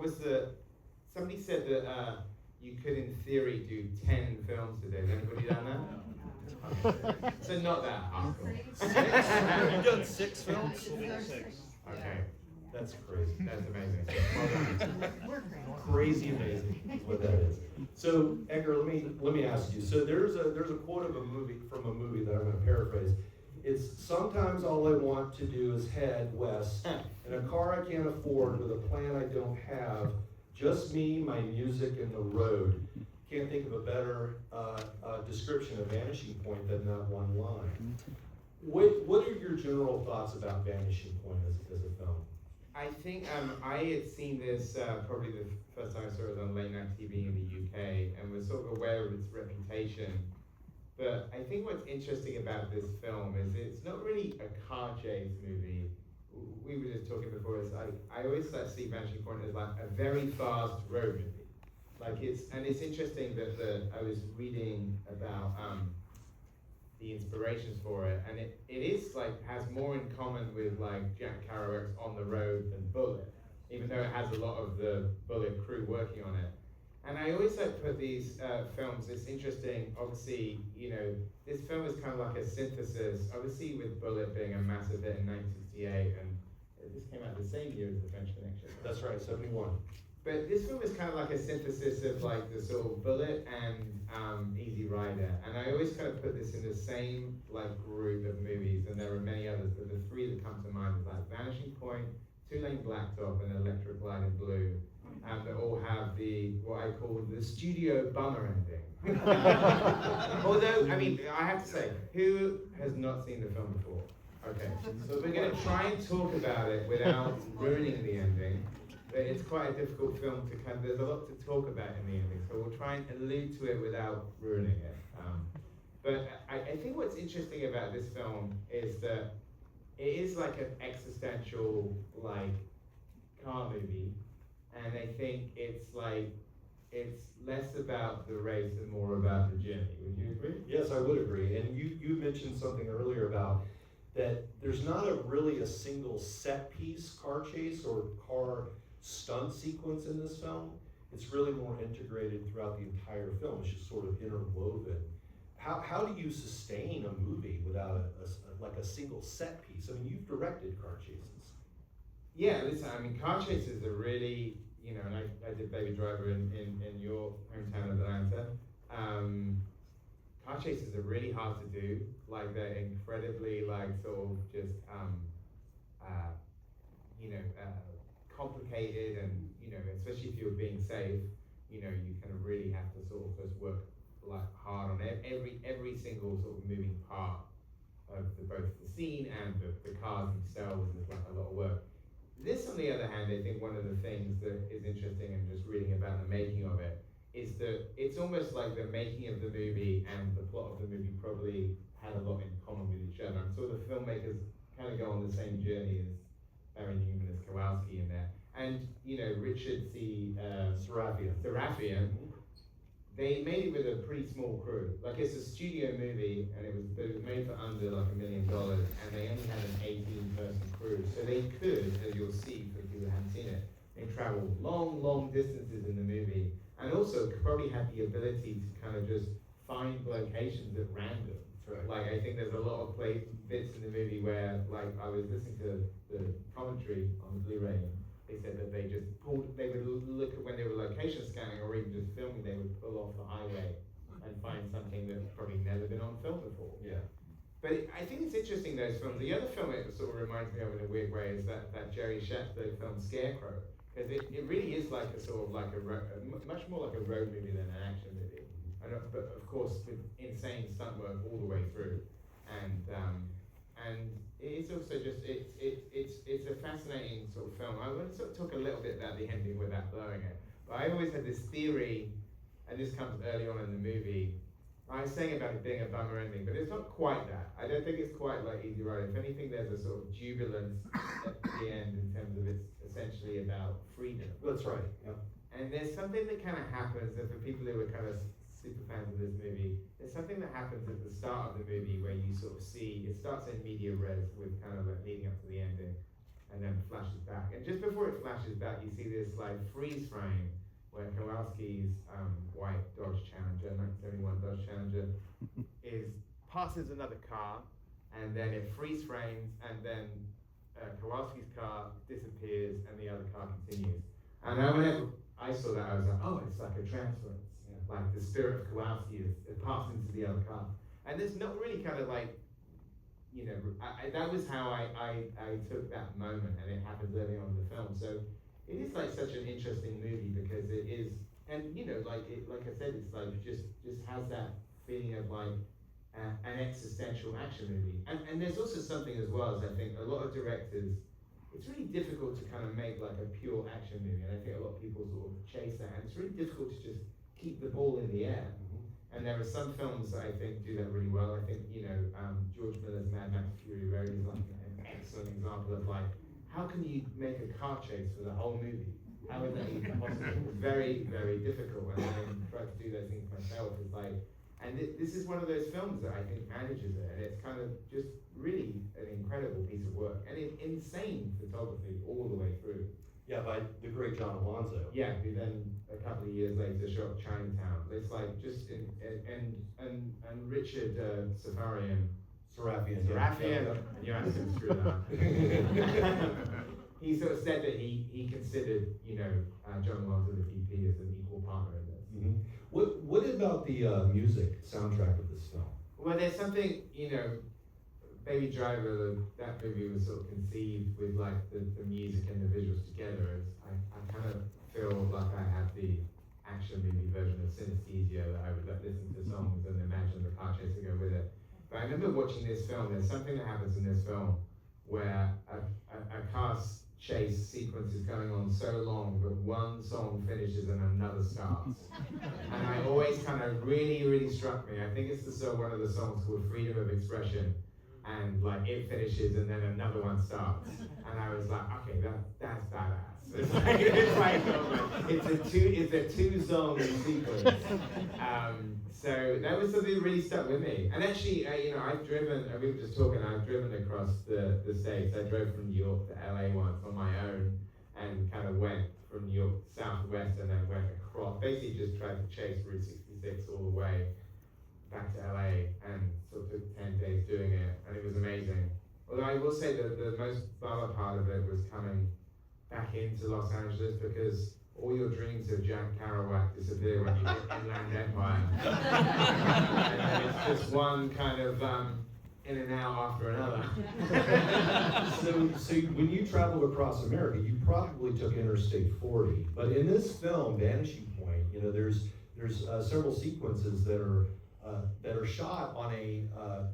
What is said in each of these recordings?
what was somebody said that you could in theory do 10 films today. Has anybody done that? No. Okay. So not that hardcore. You've done 6 films? 6. Okay. That's crazy. That's amazing. Crazy amazing is what that is. So Edgar, let me ask you. So there's a quote of a movie from a movie that I'm going to paraphrase. It's sometimes all I want to do is head west in a car I can't afford with a plan I don't have. Just me, my music, and the road. Can't think of a better description of Vanishing Point than that one line. What are your general thoughts about Vanishing Point as a film? I think I had seen this probably the first time I saw it on late night TV in the UK and was sort of aware of its reputation. But I think what's interesting about this film is it's not really a car chase movie. We were just talking before, it's like, I always see Vanishing Point as like a very fast road movie. Like it's interesting that I was reading about the inspirations for it, and it is like has more in common with like Jack Kerouac's On the Road than Bullet, even though it has a lot of the Bullet crew working on it. And I always like put these films, it's interesting, obviously, you know, this film is kind of like a synthesis, obviously with Bullet being a massive hit in 1968, and this came out the same year as The French Connection. That's right, 71. But this film is kind of like a synthesis of like the sort of Bullet and Easy Rider, and I always kind of put this in the same like group of movies, and there are many others, but the 3 that come to mind is like Vanishing Point, Two Lane Blacktop, and Electric Light and Blue. That all have what I call the studio bummer ending. Although, I mean, I have to say, who has not seen the film before? Okay, so we're going to try and talk about it without ruining the ending. But it's quite a difficult film to there's a lot to talk about in the ending, so we'll try and allude to it without ruining it. But I think what's interesting about this film is that it is like an existential, like, car movie. And I think it's less about the race and more about the journey. Would you agree? Yes, I would agree. And you mentioned something earlier about that there's not really a single set piece car chase or car stunt sequence in this film. It's really more integrated throughout the entire film. It's just sort of interwoven. How do you sustain a movie without a single set piece? I mean, you've directed car chases. Yeah, listen, I mean, car chases are really, you know, and I did Baby Driver in your hometown of Atlanta. Car chases are really hard to do. Like, they're incredibly, like, sort of just, complicated, and, you know, especially if you're being safe, you know, you kind of really have to sort of just work, like, hard on every single sort of moving part of both the scene and the cars themselves. There's, like, a lot of work. This, on the other hand, I think one of the things that is interesting in just reading about the making of it is that it's almost like the making of the movie and the plot of the movie probably had a lot in common with each other. And so the filmmakers kind of go on the same journey as Barry Newman, as Kowalski in there. And, you know, Richard C. Sarafian, they made it with a pretty small crew. Like, it's a studio movie, and it was made for under like $1 million, and they only had an 18-person crew. So they could, as you'll see for people who haven't seen it, they traveled long distances in the movie, and also probably had the ability to kind of just find locations at random. Right. Like, I think there's a lot of bits in the movie where, like, I was listening to the commentary on the Blu-ray, and they said that they would look at when they were location scanning or even just filming, they would pull off the highway and find something that's probably never been on film before. Yeah. But I think it's interesting, those films. The other film it sort of reminds me of in a weird way is that Jerry Schatzberg film Scarecrow, because it really is like a sort of like much more like a road movie than an action movie. But of course with insane stunt work all the way through, and it's also just it's a fascinating sort of film. I want to sort of talk a little bit about the ending without blowing it, but I always had this theory, and this comes early on in the movie. I was saying about it being a bummer ending, but it's not quite that. I don't think it's quite like Easy Rider. If anything, there's a sort of jubilance at the end in terms of it's essentially about freedom. That's right. Yeah. And there's something that kind of happens, and for people who are kind of super fans of this movie, there's something that happens at the start of the movie where you sort of see, it starts in media res with kind of like leading up to the ending, and then flashes back. And just before it flashes back, you see this like freeze frame where Kowalski's white Dodge Challenger, 1971 Dodge Challenger, passes another car, and then it freeze frames, and then Kowalski's car disappears, and the other car continues. And whenever I saw that, I was like, oh, it's like a transference. Yeah. Like the spirit of Kowalski is passed into the other car. And there's not really kind of like, you know, that was how I took that moment, and it happens early on in the film. So it is like such an interesting movie because it is, and you know, like I said, it's like just has that feeling of like an existential action movie. And there's also something as well, as I think a lot of directors, it's really difficult to kind of make like a pure action movie, and I think a lot of people sort of chase that, and it's really difficult to just keep the ball in the air. And there are some films that I think do that really well. I think, you know, George Miller's Mad Max Fury Road is like an excellent example of like, how can you make a car chase for the whole movie? How is that even possible? It's very, very difficult, and I try to do those things myself. It's like, and this is one of those films that I think manages it, and it's kind of just really an incredible piece of work, and insane photography all the way through. Yeah, by the great John Alonzo. Yeah, who then a couple of years later shot Chinatown. It's like just and Richard Sarafian. Yeah, I didn't screw that up. He sort of said that he considered, you know, John Alonzo the DP as an equal partner in this. Mm-hmm. What about the music soundtrack of this film? Well, there's something, you know, Baby Driver, that movie was sort of conceived with like the music and the visuals together. I kind of feel like I had the action movie version of Synesthesia, that I would like listen to songs and imagine the car chase to go with it. But I remember watching this film, there's something that happens in this film where a car chase sequence is going on so long that one song finishes and another starts. And I always kind of really struck me. I think it's one of the songs called Freedom of Expression. And like it finishes and then another one starts, and I was like, okay, that's badass. It's a two-song sequence. So that was something that really stuck with me. And actually, you know, I've driven across the States. I drove from New York to LA once on my own, and kind of went from New York southwest and then went across, basically just tried to chase Route 66 all the way back to LA, and sort of took 10 days doing it, and it was amazing. Although I will say that the most bummer part of it was coming back into Los Angeles, because all your dreams of Jack Kerouac disappear when you hit Inland Empire. And it's just one kind of in and out after another. So when you traveled across America, you probably took Interstate 40, but in this film, Vanishing Point, you know, there's several sequences that are shot on a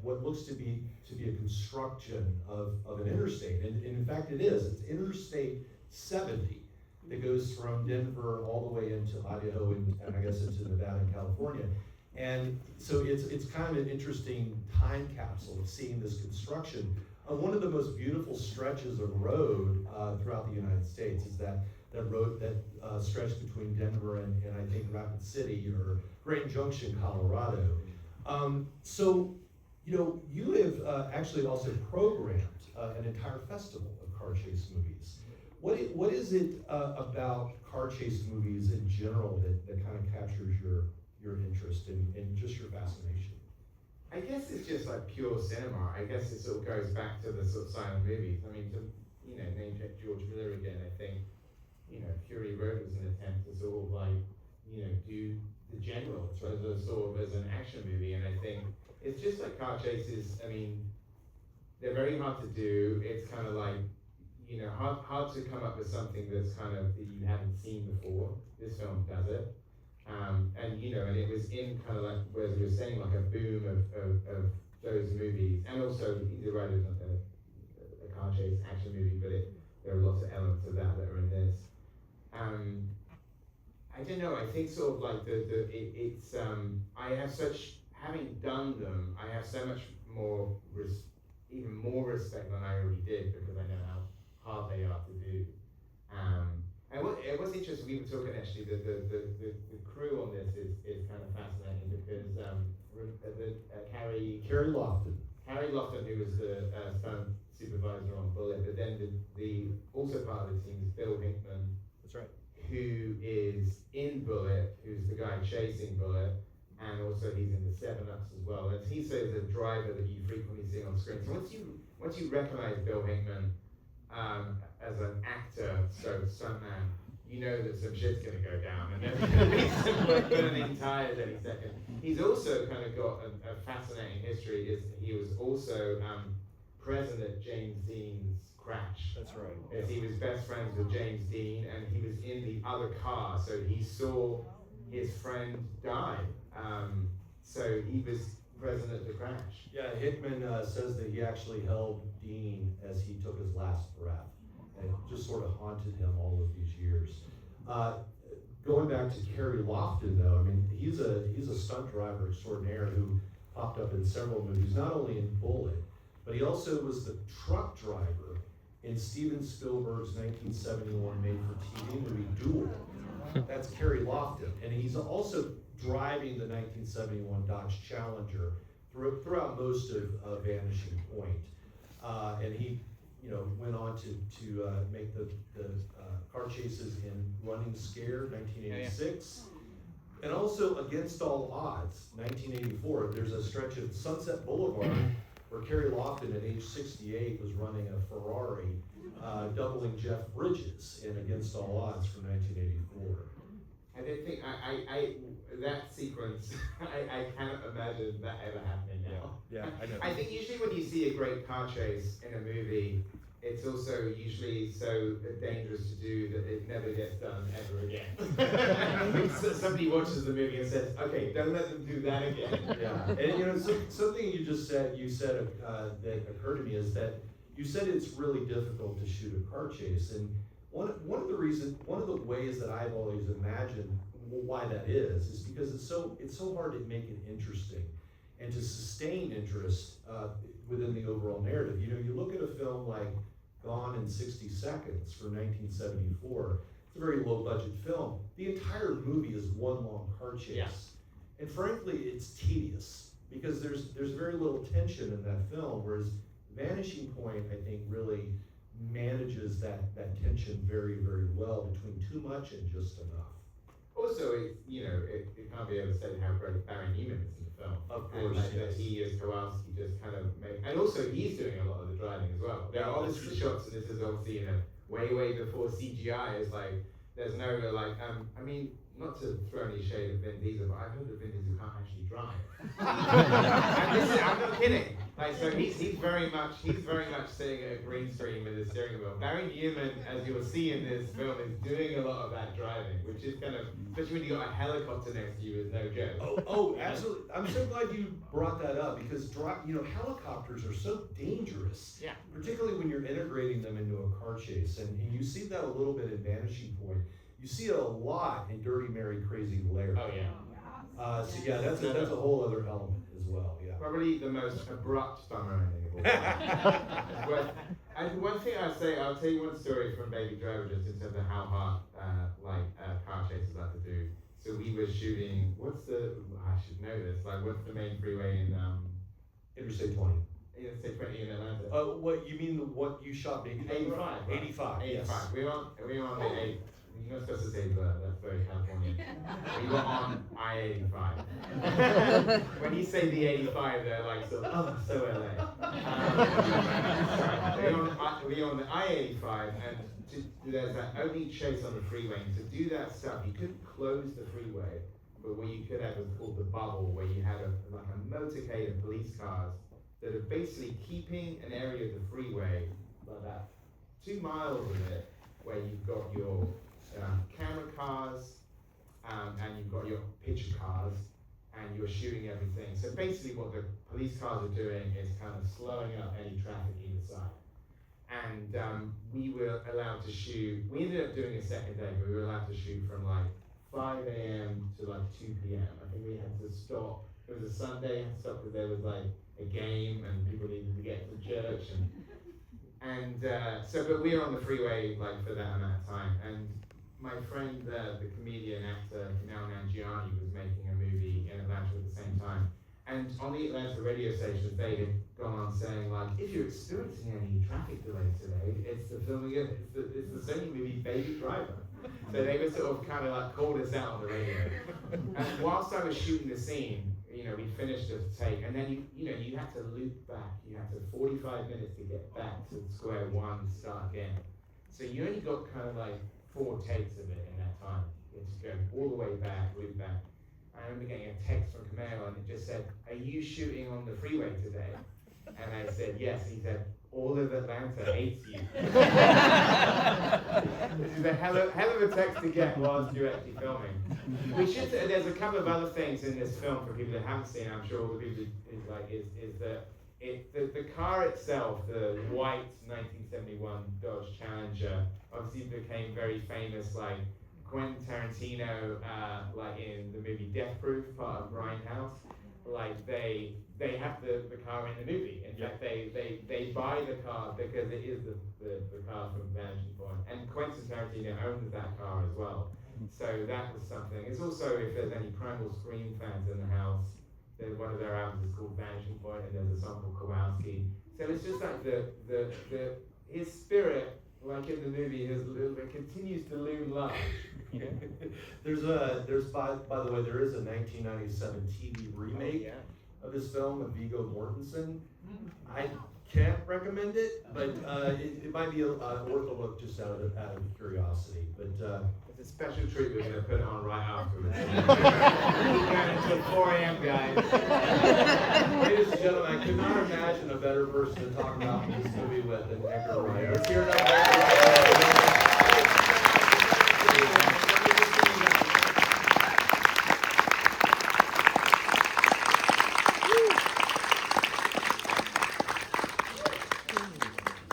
what looks to be a construction of an interstate, and in fact it is. It's Interstate 70 that goes from Denver all the way into Idaho and I guess into Nevada and California, and so it's kind of an interesting time capsule of seeing this construction. One of the most beautiful stretches of road throughout the United States is that road that stretched between Denver and I think Rapid City or Grand Junction, Colorado. So, you know, you have actually also programmed an entire festival of car chase movies. What is it about car chase movies in general that kind of captures your interest and just your fascination? I guess it's just like pure cinema. I guess it sort of goes back to the sort of silent movies. I mean, to, you know, name check George Miller again, I think, you know, Fury Road was an attempt to sort of like, you know, do The General as a sort of as an action movie, and I think it's just like car chases. I mean, they're very hard to do. It's kind of like, you know, hard to come up with something that's kind of that you haven't seen before. This film does it. And you know, and it was in kind of like, where we were saying, like a boom of those movies, and also he's a writer of a car chase action movie, but there are lots of elements of that are in this. I don't know. I think sort of like it's I have such, having done them, I have so much more even more respect than I already did, because I know how hard they are to do. And what's interesting, we were talking actually, the crew on this is kind of fascinating, because Carrie Lofton, who was the supervisor on Bullet, but then the also part of the team is Bill Hickman. That's right. Who is in Bullet, who's the guy chasing Bullet, and also he's in the 7-Ups as well. And he's a driver that you frequently see on screen. So once you recognize Bill Hickman as an actor, stuntman, you know that some shit's gonna go down, and there's gonna be some burning tires any second. He's also kind of got a fascinating history. He was also present at James Dean's crash. That's right. As he was best friends with James Dean, and he was in the other car, so he saw his friend die. So he was present at the crash. Yeah, Hickman says that he actually held Dean as he took his last breath, and it just sort of haunted him all of these years. Going back to Kerry Lofton, though, I mean, he's a stunt driver extraordinaire who popped up in several movies, not only in Bullet, but he also was the truck driver in Steven Spielberg's 1971 made-for-TV movie Duel. That's Kerry Lofton, and he's also driving the 1971 Dodge Challenger throughout most of Vanishing Point. And he, went on to make the car chases in Running Scared, 1986. And also Against All Odds, 1984. There's a stretch of Sunset Boulevard where Kerry Lofton at age 68 was running a Ferrari, doubling Jeff Bridges in Against All Odds from 1984. I don't think that sequence. I cannot imagine that ever happening now. Yeah, I know. I think usually when you see a great car chase in a movie, it's also usually so dangerous to do that it never gets done ever again. So somebody watches the movie and says, "Okay, don't let them do that again." Yeah, and something you said that occurred to me is that you said it's really difficult to shoot a car chase, and one of the ways that I've always imagined why that is because it's so hard to make it interesting and to sustain interest within the overall narrative. You look at a film like Gone in 60 Seconds from 1974. It's a very low budget film. The entire movie is one long car chase, yeah. And frankly, it's tedious because there's very little tension in that film. Whereas Vanishing Point, I think, really manages that tension very, very well between too much and just enough. Also, it can't be overstated how great Barry Newman is in the film. Of course, and that he as Kowalski just kind of and also he's doing a lot of the driving as well. There are obviously shots, and this is obviously way before CGI. Is like there's no I mean, not to throw any shade at Vin Diesel, but I've heard of Vin Diesel can't actually drive. And I'm not kidding. So he's very much sitting at a green screen with his steering wheel. Barry Newman, as you'll see in this film, is doing a lot of that driving, which is kind of, especially when you got a helicopter next to you, is no joke. Oh, absolutely. I'm so glad you brought that up because helicopters are so dangerous. Yeah. Particularly when you're integrating them into a car chase, and you see that a little bit in Vanishing Point. You see it a lot in Dirty Mary Crazy Larry. Oh yeah. So yeah, that's a whole other element as well. Yeah. Probably the most abrupt summer ending of all time. And one thing I'll tell you one story from Baby Driver just in terms of how hard car chases are to do. So we were shooting. I should know this. What's the main freeway in Interstate 20. Interstate 20 in Atlanta. What you mean? What you shot? Baby Driver? 85. 85. 85. Yes. We were on the 8. You're not supposed to say that. That's very California. We were on I-85. When you say the 85, they're like, so LA. We're on the I-85, and there's that only chase on the freeway. And to do that stuff, you couldn't close the freeway, but what you could have was called the bubble, where you had a motorcade of police cars that are basically keeping an area of the freeway, about 2 miles of it, where you've got your camera cars, and you've got your picture cars, and you're shooting everything. So basically what the police cars are doing is kind of slowing up any traffic either side. And we were allowed to shoot, we ended up doing a second day, but we were allowed to shoot from 5 a.m. to 2 p.m. I think we had to stop, it was a Sunday, had to stop because there was a game and people needed to get to church. But we were on the freeway for that amount of time. And my friend, the comedian actor Kumail Nanjiani, was making a movie in Atlanta at the same time, And on the Atlanta radio stations, they had gone on saying, like, if you're experiencing any traffic delays today, it's the filming of, it's the Sony movie Baby Driver. So they were sort of kind of like called us out on the radio. And whilst I was shooting the scene, you know, we finished the take, and then you had to loop back. You had to 45 minutes to get back to square one, start again. So you only got kind of like 4 takes of it in that time. You had to go all the way back, loop back. I remember getting a text from Camaro and it just said, "Are you shooting on the freeway today?" And I said, "Yes." And he said, "All of Atlanta hates you." This is a hell of a text to get whilst you're actually filming. We should. There's a couple of other things in this film for people that haven't seen it. I'm sure all the people is that the car itself, the white 1971 Dodge Challenger, obviously became very famous. Like Quentin Tarantino, like in the movie Death Proof, part of Grindhouse, like they have the car in the movie. In fact, they buy the car because it is the car from Vanishing Point, and Quentin Tarantino owns that car as well. So that was something. It's also, if there's any Primal Scream fans in the house, then one of their albums is called Vanishing Point, and there's a song called Kowalski. So it's just like his spirit, like in the movie, it continues to loom large. There's by the way, there is a 1997 TV remake of this film with Viggo Mortensen. I can't recommend it, but it might be worth a look just out of curiosity. But it's a special treat. We're going to put it on right afterwards. Going until 4 a.m., guys. Ladies and gentlemen, I could not imagine a better person to talk about this movie with than Edgar Wright. Let's hear it up.